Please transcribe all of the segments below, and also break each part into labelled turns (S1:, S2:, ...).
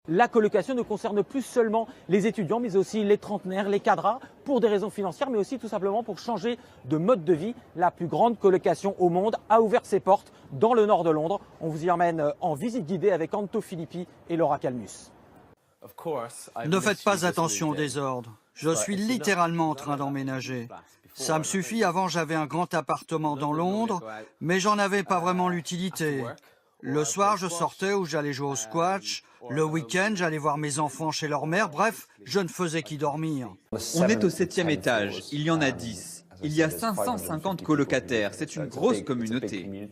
S1: la colocation ne concerne plus seulement les étudiants, mais aussi les trentenaires, les cadras, pour des raisons financières, mais aussi tout simplement pour changer de mode de vie. La plus grande colocation au monde a ouvert ses portes dans le nord de Londres. On vous y emmène en visite guidée avec Anto Filippi et Laura Calmus.
S2: Ne faites pas attention au désordre. Je suis littéralement en train d'emménager. Ça me suffit, avant j'avais un grand appartement dans Londres, mais j'en avais pas vraiment l'utilité. Le soir, je sortais ou j'allais jouer au squash. Le week-end, j'allais voir mes enfants chez leur mère. Bref, je ne faisais qu'y dormir.
S3: On est au 7e étage. Il y en a 10. Il y a 550 colocataires. C'est une grosse communauté.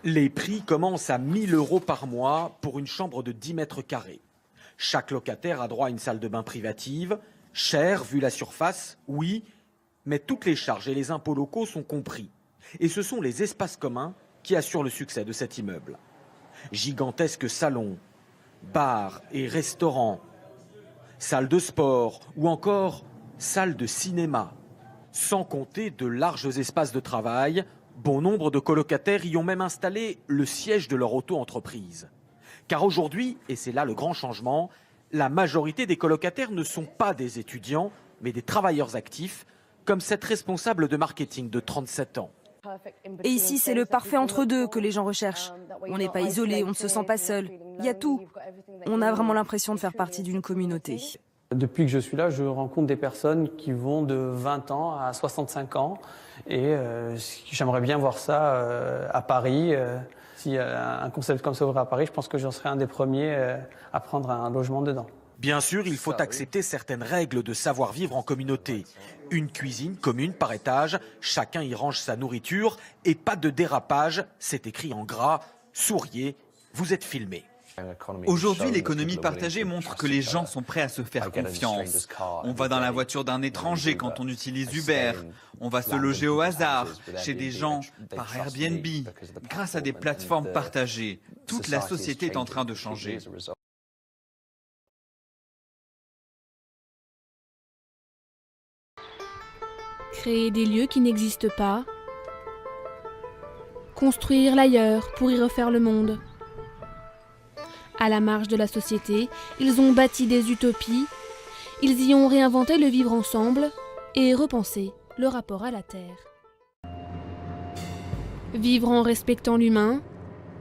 S1: Les prix commencent à 1 000 € par mois pour une chambre de 10 mètres carrés. Chaque locataire a droit à une salle de bain privative. Cher vu la surface, oui, mais toutes les charges et les impôts locaux sont compris. Et ce sont les espaces communs qui assurent le succès de cet immeuble. Gigantesques salons, bars et restaurants, salles de sport ou encore salles de cinéma. Sans compter de larges espaces de travail, bon nombre de colocataires y ont même installé le siège de leur auto-entreprise. Car aujourd'hui, et c'est là le grand changement, la majorité des colocataires ne sont pas des étudiants, mais des travailleurs actifs, comme cette responsable de marketing de 37 ans.
S4: Et ici, c'est le parfait entre-deux que les gens recherchent. On n'est pas isolé, on ne se sent pas seul. Il y a tout. On a vraiment l'impression de faire partie d'une communauté.
S5: Depuis que je suis là, je rencontre des personnes qui vont de 20 ans à 65 ans. Et j'aimerais bien voir ça à Paris. Si un concept comme ça ouvrait à Paris, je pense que j'en serais un des premiers à prendre un logement dedans.
S1: Bien sûr, il faut accepter certaines règles de savoir-vivre en communauté. Une cuisine commune par étage, chacun y range sa nourriture et pas de dérapage, c'est écrit en gras. Souriez, vous êtes filmé.
S3: Aujourd'hui, l'économie partagée montre que les gens sont prêts à se faire confiance. On va dans la voiture d'un étranger quand on utilise Uber. On va se loger au hasard chez des gens par Airbnb. Grâce à des plateformes partagées, toute la société est en train de changer.
S6: Créer des lieux qui n'existent pas. Construire l'ailleurs pour y refaire le monde. À la marge de la société, ils ont bâti des utopies, ils y ont réinventé le vivre ensemble et repensé le rapport à la terre. Vivre en respectant l'humain,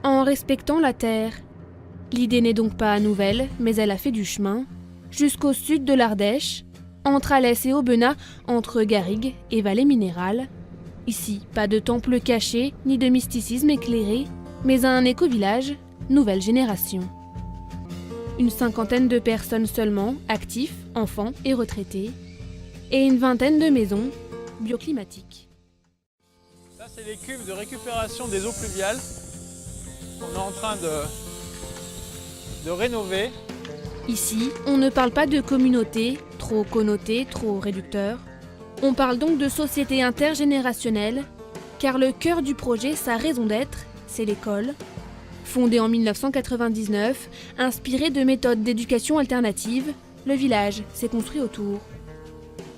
S6: en respectant la terre. L'idée n'est donc pas nouvelle, mais elle a fait du chemin, jusqu'au sud de l'Ardèche, entre Alès et Aubenas, entre Garrigues et Vallée Minérale. Ici, pas de temple caché, ni de mysticisme éclairé, mais un éco-village, nouvelle génération. Une cinquantaine de personnes seulement, actifs, enfants et retraités, et une vingtaine de maisons bioclimatiques.
S7: Là, c'est les cuves de récupération des eaux pluviales qu'on est en train de rénover.
S6: Ici, on ne parle pas de communauté, trop connoté, trop réducteur. On parle donc de société intergénérationnelle, car le cœur du projet, sa raison d'être, c'est l'école. Fondé en 1999, inspiré de méthodes d'éducation alternative, le village s'est construit autour.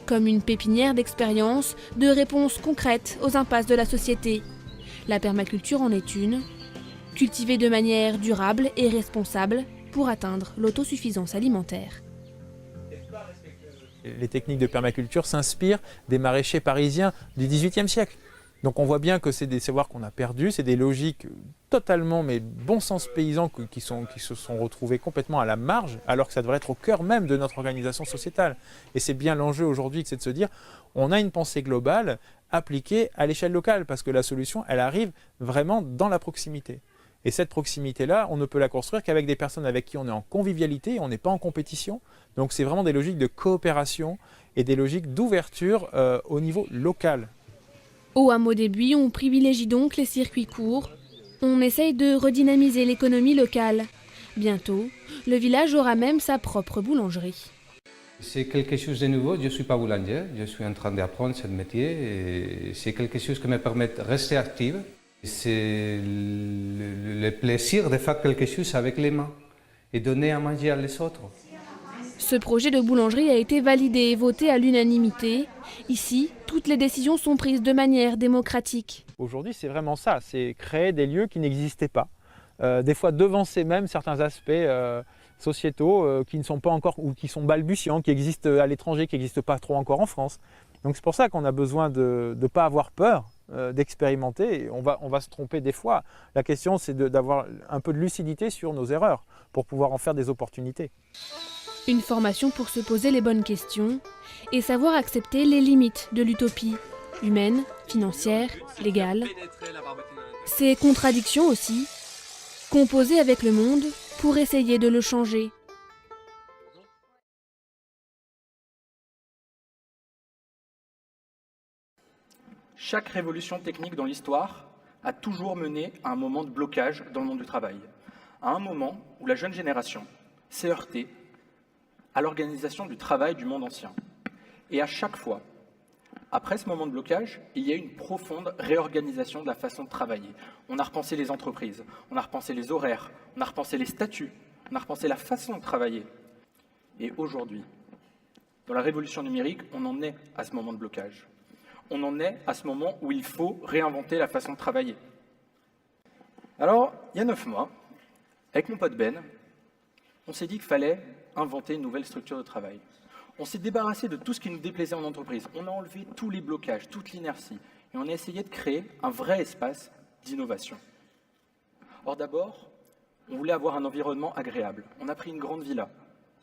S6: Comme une pépinière d'expériences, de réponses concrètes aux impasses de la société. La permaculture en est une. Cultivée de manière durable et responsable pour atteindre l'autosuffisance alimentaire.
S7: Les techniques de permaculture s'inspirent des maraîchers parisiens du XVIIIe siècle. Donc on voit bien que c'est des savoirs qu'on a perdus, c'est des logiques totalement, mais bon sens paysans qui se sont retrouvés complètement à la marge, alors que ça devrait être au cœur même de notre organisation sociétale. Et c'est bien l'enjeu aujourd'hui, c'est de se dire, on a une pensée globale appliquée à l'échelle locale, parce que la solution, elle arrive vraiment dans la proximité. Et cette proximité-là, on ne peut la construire qu'avec des personnes avec qui on est en convivialité, on n'est pas en compétition. Donc c'est vraiment des logiques de coopération et des logiques d'ouverture au niveau local.
S6: Au hameau des Buis, on privilégie donc les circuits courts. On essaye de redynamiser l'économie locale. Bientôt, le village aura même sa propre boulangerie.
S8: C'est quelque chose de nouveau, je ne suis pas boulanger, je suis en train d'apprendre ce métier et c'est quelque chose qui me permet de rester active. C'est le plaisir de faire quelque chose avec les mains et donner à manger à les autres.
S6: Ce projet de boulangerie a été validé et voté à l'unanimité. Ici, toutes les décisions sont prises de manière démocratique.
S7: Aujourd'hui, c'est vraiment ça, c'est créer des lieux qui n'existaient pas. Des fois devancer même certains aspects sociétaux qui ne sont pas encore, ou qui sont balbutiants, qui existent à l'étranger, qui n'existent pas trop encore en France. Donc c'est pour ça qu'on a besoin de ne pas avoir peur d'expérimenter. Et on va se tromper des fois. La question, c'est d'avoir un peu de lucidité sur nos erreurs pour pouvoir en faire des opportunités.
S6: Une formation pour se poser les bonnes questions et savoir accepter les limites de l'utopie, humaine, financière, légale. Ces contradictions aussi, composer avec le monde pour essayer de le changer.
S9: Chaque révolution technique dans l'histoire a toujours mené à un moment de blocage dans le monde du travail, à un moment où la jeune génération s'est heurtée à l'organisation du travail du monde ancien. Et à chaque fois, après ce moment de blocage, il y a eu une profonde réorganisation de la façon de travailler. On a repensé les entreprises, on a repensé les horaires, on a repensé les statuts, on a repensé la façon de travailler. Et aujourd'hui, dans la révolution numérique, on en est à ce moment de blocage. On en est à ce moment où il faut réinventer la façon de travailler. Alors, il y a 9 mois, avec mon pote Ben, on s'est dit qu'il fallait inventer une nouvelle structure de travail. On s'est débarrassé de tout ce qui nous déplaisait en entreprise. On a enlevé tous les blocages, toute l'inertie, et on a essayé de créer un vrai espace d'innovation. Or d'abord, on voulait avoir un environnement agréable. On a pris une grande villa,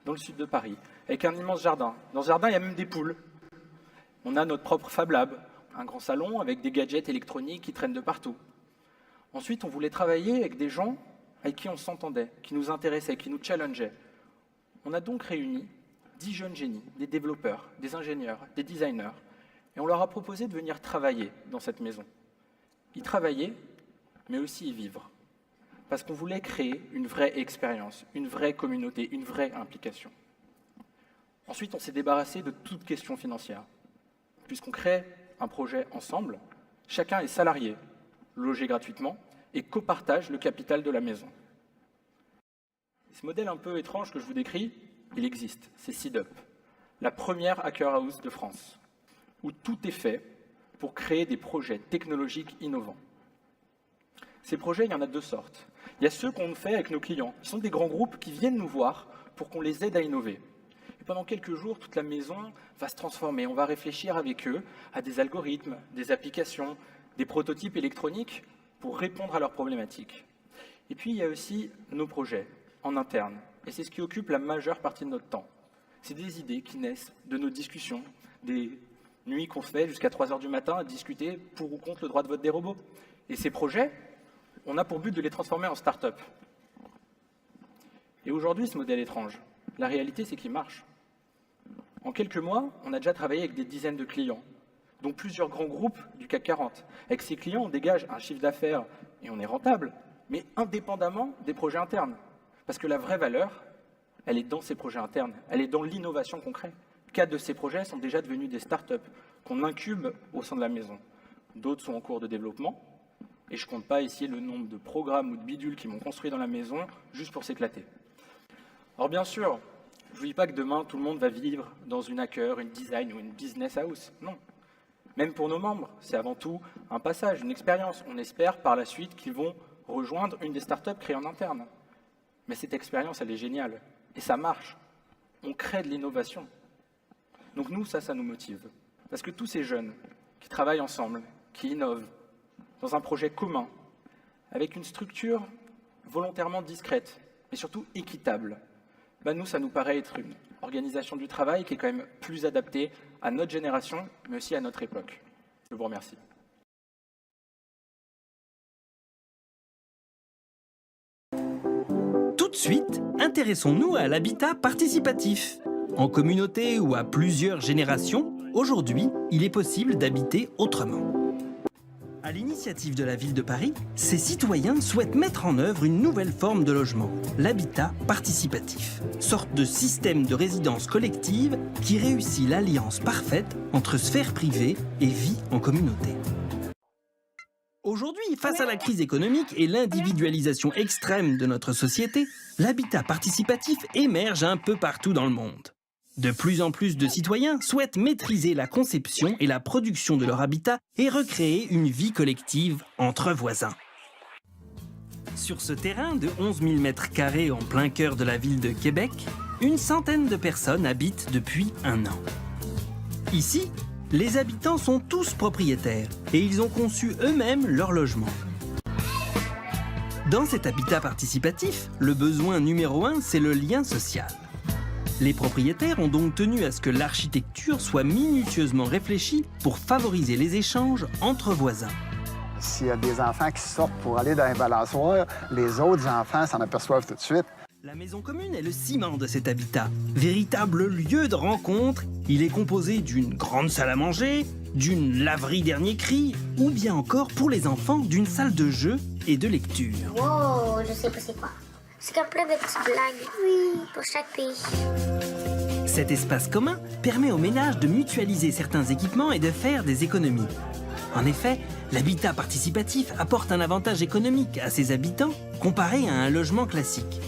S9: dans le sud de Paris, avec un immense jardin. Dans ce jardin, il y a même des poules. On a notre propre Fab Lab, un grand salon avec des gadgets électroniques qui traînent de partout. Ensuite, on voulait travailler avec des gens avec qui on s'entendait, qui nous intéressaient, qui nous challengeaient. On a donc réuni 10 jeunes génies, des développeurs, des ingénieurs, des designers, et on leur a proposé de venir travailler dans cette maison. Y travailler, mais aussi y vivre. Parce qu'on voulait créer une vraie expérience, une vraie communauté, une vraie implication. Ensuite, on s'est débarrassé de toute question financière. Puisqu'on crée un projet ensemble, chacun est salarié, logé gratuitement, et copartage le capital de la maison. Ce modèle un peu étrange que je vous décris, il existe, c'est SeedUp, la première hacker house de France, où tout est fait pour créer des projets technologiques innovants. Ces projets, il y en a 2 sortes. Il y a ceux qu'on fait avec nos clients. Ce sont des grands groupes qui viennent nous voir pour qu'on les aide à innover. Et pendant quelques jours, toute la maison va se transformer. On va réfléchir avec eux à des algorithmes, des applications, des prototypes électroniques pour répondre à leurs problématiques. Et puis, il y a aussi nos projets en interne. Et c'est ce qui occupe la majeure partie de notre temps. C'est des idées qui naissent de nos discussions, des nuits qu'on fait jusqu'à 3 heures du matin à discuter pour ou contre le droit de vote des robots. Et ces projets, on a pour but de les transformer en start-up. Et aujourd'hui, ce modèle étrange, la réalité, c'est qu'il marche. En quelques mois, on a déjà travaillé avec des dizaines de clients, dont plusieurs grands groupes du CAC 40. Avec ces clients, on dégage un chiffre d'affaires et on est rentable, mais indépendamment des projets internes. Parce que la vraie valeur, elle est dans ces projets internes, elle est dans l'innovation qu'on crée. 4 de ces projets sont déjà devenus des start-up qu'on incube au sein de la maison. D'autres sont en cours de développement, et je ne compte pas ici le nombre de programmes ou de bidules qui m'ont construit dans la maison juste pour s'éclater. Alors bien sûr, je ne vous dis pas que demain, tout le monde va vivre dans une hacker, une design ou une business house. Non. Même pour nos membres, c'est avant tout un passage, une expérience. On espère par la suite qu'ils vont rejoindre une des startups créées en interne. Mais cette expérience, elle est géniale. Et ça marche. On crée de l'innovation. Donc nous, ça nous motive. Parce que tous ces jeunes qui travaillent ensemble, qui innovent, dans un projet commun, avec une structure volontairement discrète, mais surtout équitable, nous, ça nous paraît être une organisation du travail qui est quand même plus adaptée à notre génération, mais aussi à notre époque. Je vous remercie.
S10: Tout de suite, intéressons-nous à l'habitat participatif. En communauté ou à plusieurs générations, aujourd'hui, il est possible d'habiter autrement. À l'initiative de la ville de Paris, ces citoyens souhaitent mettre en œuvre une nouvelle forme de logement, l'habitat participatif. Sorte de système de résidence collective qui réussit l'alliance parfaite entre sphère privée et vie en communauté. Aujourd'hui, face à la crise économique et l'individualisation extrême de notre société, l'habitat participatif émerge un peu partout dans le monde. De plus en plus de citoyens souhaitent maîtriser la conception et la production de leur habitat et recréer une vie collective entre voisins. Sur ce terrain de 11 000 m² en plein cœur de la ville de Québec, une centaine de personnes habitent depuis 1 an. Ici, les habitants sont tous propriétaires et ils ont conçu eux-mêmes leur logement. Dans cet habitat participatif, le besoin numéro 1, c'est le lien social. Les propriétaires ont donc tenu à ce que l'architecture soit minutieusement réfléchie pour favoriser les échanges entre voisins.
S11: S'il y a des enfants qui sortent pour aller dans un balançoire, les autres enfants s'en aperçoivent tout de suite.
S10: La maison commune est le ciment de cet habitat. Véritable lieu de rencontre, il est composé d'une grande salle à manger, d'une laverie dernier cri, ou bien encore pour les enfants d'une salle de jeu et de lecture.
S12: Wow, je sais pas c'est quoi. C'est comme plein de petites blagues. Oui, pour chaque pays.
S10: Cet espace commun permet aux ménages de mutualiser certains équipements et de faire des économies. En effet, l'habitat participatif apporte un avantage économique à ses habitants comparé à un logement classique.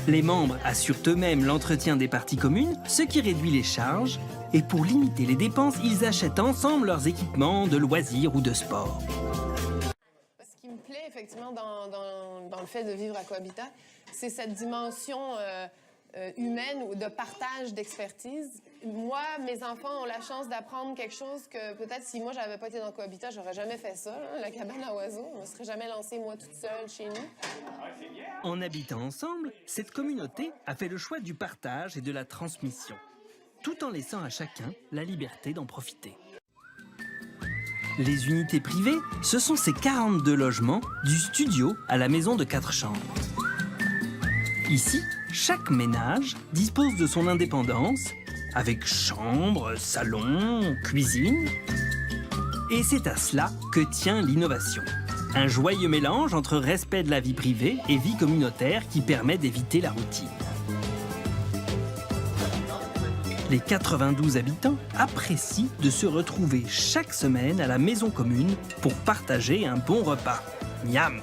S10: Les membres assurent eux-mêmes l'entretien des parties communes, ce qui réduit les charges, et pour limiter les dépenses, ils achètent ensemble leurs équipements de loisirs ou de sport.
S13: Ce qui me plaît effectivement dans le fait de vivre à cohabitat, c'est cette dimension humaine ou de partage d'expertise. Moi, mes enfants ont la chance d'apprendre quelque chose que peut-être si moi j'avais pas été dans cohabitat, j'aurais jamais fait ça, hein, la cabane à oiseaux. Je me serais jamais lancée moi toute seule chez nous.
S10: En habitant ensemble, cette communauté a fait le choix du partage et de la transmission, tout en laissant à chacun la liberté d'en profiter. Les unités privées, ce sont ces 42 logements, du studio à la maison de 4 chambres. Ici, chaque ménage dispose de son indépendance, avec chambre, salon, cuisine. Et c'est à cela que tient l'innovation. Un joyeux mélange entre respect de la vie privée et vie communautaire qui permet d'éviter la routine. Les 92 habitants apprécient de se retrouver chaque semaine à la maison commune pour partager un bon repas. Miam!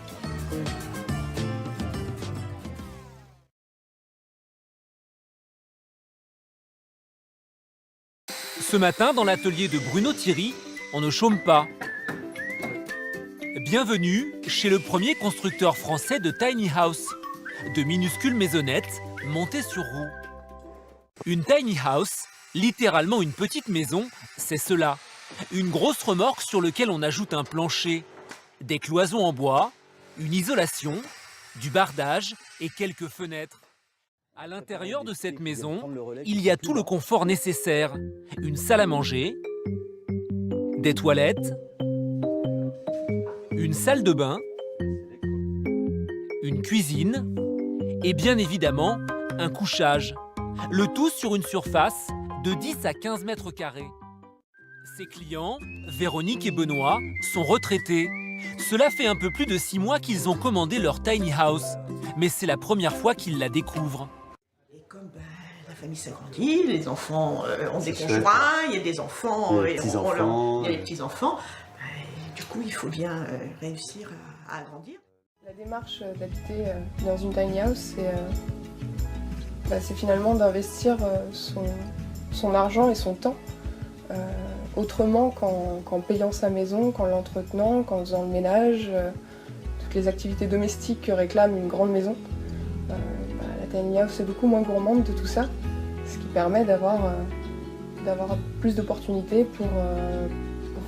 S14: Ce matin, dans l'atelier de Bruno Thierry, on ne chôme pas. Bienvenue chez le premier constructeur français de tiny house, de minuscules maisonnettes montées sur roues. Une tiny house, littéralement une petite maison, c'est cela. Une grosse remorque sur laquelle on ajoute un plancher, des cloisons en bois, une isolation, du bardage et quelques fenêtres. À l'intérieur de cette maison, il y a tout le confort nécessaire. Une salle à manger, des toilettes, une salle de bain, une cuisine et bien évidemment un couchage. Le tout sur une surface de 10 à 15 mètres carrés. Ses clients, Véronique et Benoît, sont retraités. Cela fait un peu plus de 6 mois qu'ils ont commandé leur tiny house, mais c'est la première fois qu'ils la découvrent.
S15: La famille s'agrandit, les enfants ont des conjoints, il y a des enfants, il y a les petits-enfants. Du coup, il faut bien réussir à agrandir.
S13: La démarche d'habiter dans une tiny house, c'est finalement d'investir son argent et son temps autrement qu'en payant sa maison, qu'en l'entretenant, qu'en faisant le ménage, toutes les activités domestiques que réclame une grande maison. La tiny house est beaucoup moins gourmande de tout ça, ce qui permet d'avoir plus d'opportunités pour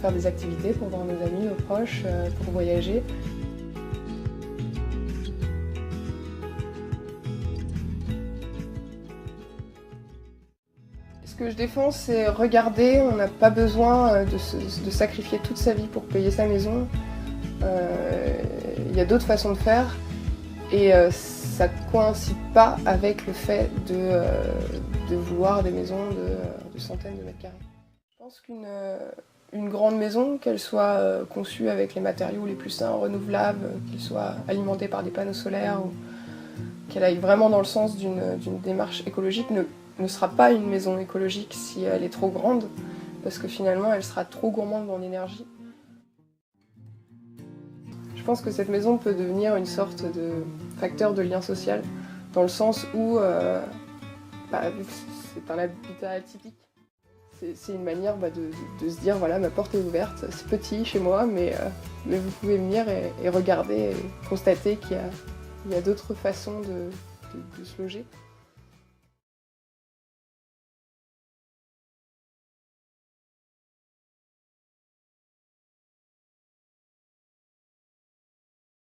S13: faire des activités, pour voir nos amis, nos proches, pour voyager. Ce que je défends, c'est regarder, on n'a pas besoin de sacrifier toute sa vie pour payer sa maison. Il y a d'autres façons de faire et ça ne coïncide pas avec le fait de vouloir des maisons de centaines de mètres carrés. Je pense qu'une grande maison, qu'elle soit conçue avec les matériaux les plus sains, renouvelables, qu'elle soit alimentée par des panneaux solaires, ou qu'elle aille vraiment dans le sens d'une démarche écologique, ne sera pas une maison écologique si elle est trop grande, parce que finalement elle sera trop gourmande en énergie. Je pense que cette maison peut devenir une sorte de facteur de lien social, dans le sens où vu que c'est un habitat atypique, c'est une manière de se dire voilà, ma porte est ouverte, c'est petit chez moi, mais vous pouvez venir et regarder et constater qu'il il y a d'autres façons de se loger.